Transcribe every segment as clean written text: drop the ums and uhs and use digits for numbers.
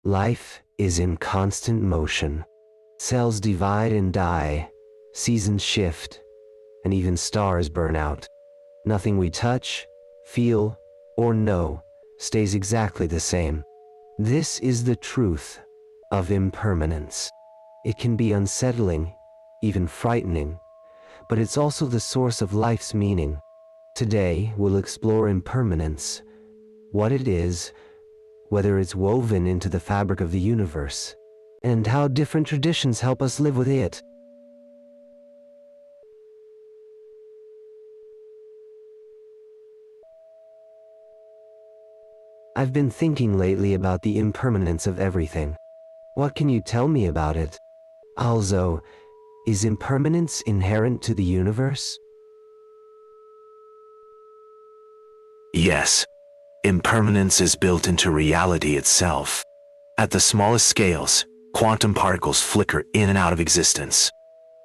Life is in constant motion. Cells divide and die, seasons shift, and even stars burn out. Nothing we touch, feel, or know stays exactly the same. This is the truth of impermanence. It can be unsettling, even frightening, but it's also the source of life's meaning. Today, we'll explore impermanence, what it is, whether it's woven into the fabric of the universe, and how different traditions help us live with it. I've been thinking lately about the impermanence of everything. What can you tell me about it? Also, is impermanence inherent to the universe? Yes, impermanence is built into reality itself. At the smallest scales, quantum particles flicker in and out of existence.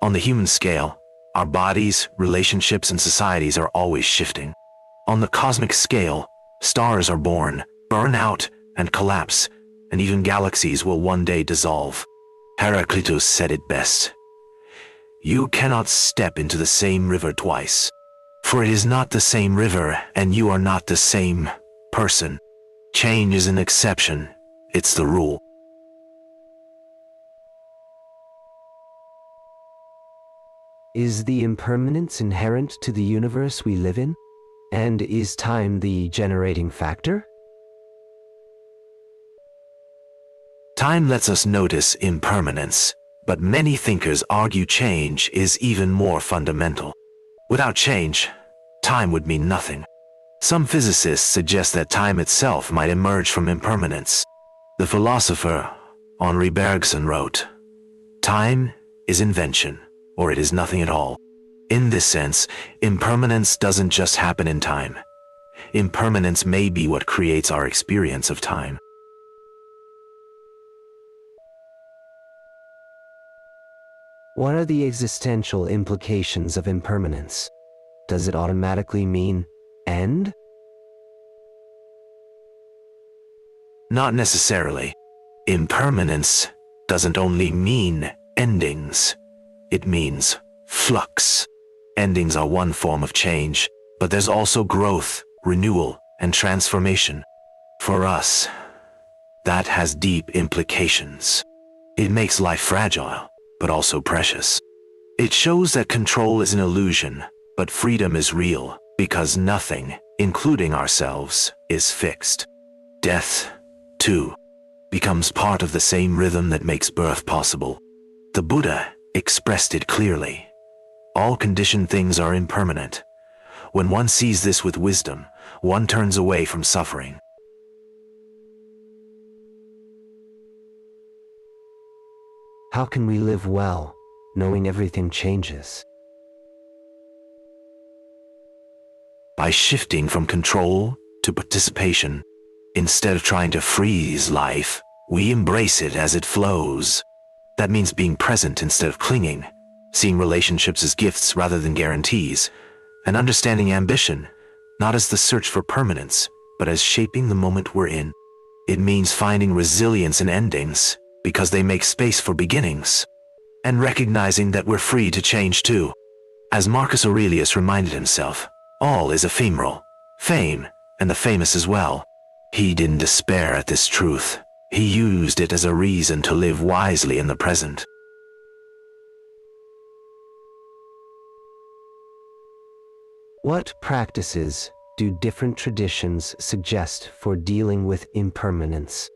On the human scale, our bodies, relationships, and societies are always shifting. On the cosmic scale, stars are born, burn out, and collapse, and even galaxies will one day dissolve. Heraclitus said it best. You cannot step into the same river twice, for it is not the same river and you are not the same person. Change is an exception, it's the rule. Is the impermanence inherent to the universe we live in? And is time the generating factor? Time lets us notice impermanence, but many thinkers argue change is even more fundamental. Without change, time would mean nothing. Some physicists suggest that time itself might emerge from impermanence. The philosopher Henri Bergson wrote, "Time is invention, or it is nothing at all." In this sense, impermanence doesn't just happen in time. Impermanence may be what creates our experience of time. What are the existential implications of impermanence? Does it automatically mean end? Not necessarily. Impermanence doesn't only mean endings. It means flux. Endings are one form of change, but there's also growth, renewal, and transformation. For us, that has deep implications. It makes life fragile, but also precious. It shows that control is an illusion, but freedom is real, because nothing, including ourselves, is fixed. Death, too, becomes part of the same rhythm that makes birth possible. The Buddha expressed it clearly. All conditioned things are impermanent. When one sees this with wisdom, one turns away from suffering. How can we live well, knowing everything changes? By shifting from control to participation. Instead of trying to freeze life, we embrace it as it flows. That means being present instead of clinging, seeing relationships as gifts rather than guarantees, and understanding ambition, not as the search for permanence, but as shaping the moment we're in. It means finding resilience in endings, because they make space for beginnings, and recognizing that we're free to change too. As Marcus Aurelius reminded himself, all is ephemeral, fame, and the famous as well. He didn't despair at this truth. He used it as a reason to live wisely in the present. What practices do different traditions suggest for dealing with impermanence?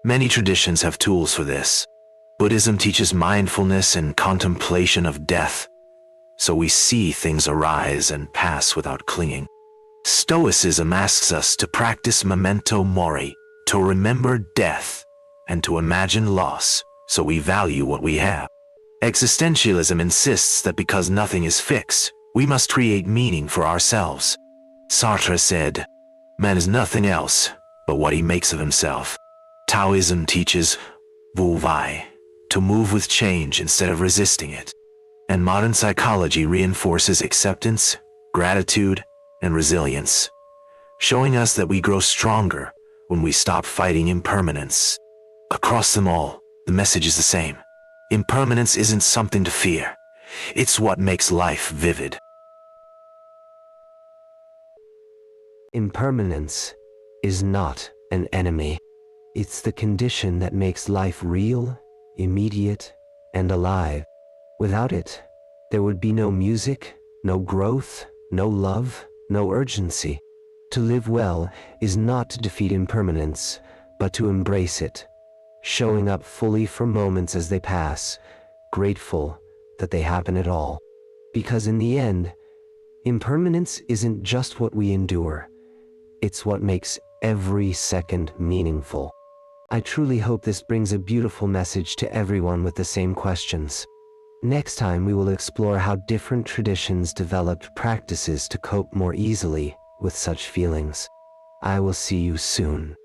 Many traditions have tools for this. Buddhism teaches mindfulness and contemplation of death, so we see things arise and pass without clinging. Stoicism asks us to practice memento mori, to remember death, and to imagine loss, so we value what we have. Existentialism insists that because nothing is fixed, we must create meaning for ourselves. Sartre said, "Man is nothing else but what he makes of himself." Taoism teaches wu wei, to move with change instead of resisting it. And modern psychology reinforces acceptance, gratitude, and resilience. showing us that we grow stronger when we stop fighting impermanence. Across them all, the message is the same. Impermanence isn't something to fear. It's what makes life vivid. Impermanence is not an enemy. It's the condition that makes life real, immediate, and alive. Without it, there would be no music, no growth, no love, no urgency. To live well is not to defeat impermanence, but to embrace it, showing up fully for moments as they pass, grateful that they happen at all. Because in the end, impermanence isn't just what we endure, it's what makes every second meaningful. I truly hope this brings a beautiful message to everyone with the same questions. Next time we will explore how different traditions developed practices to cope more easily with such feelings. I will see you soon.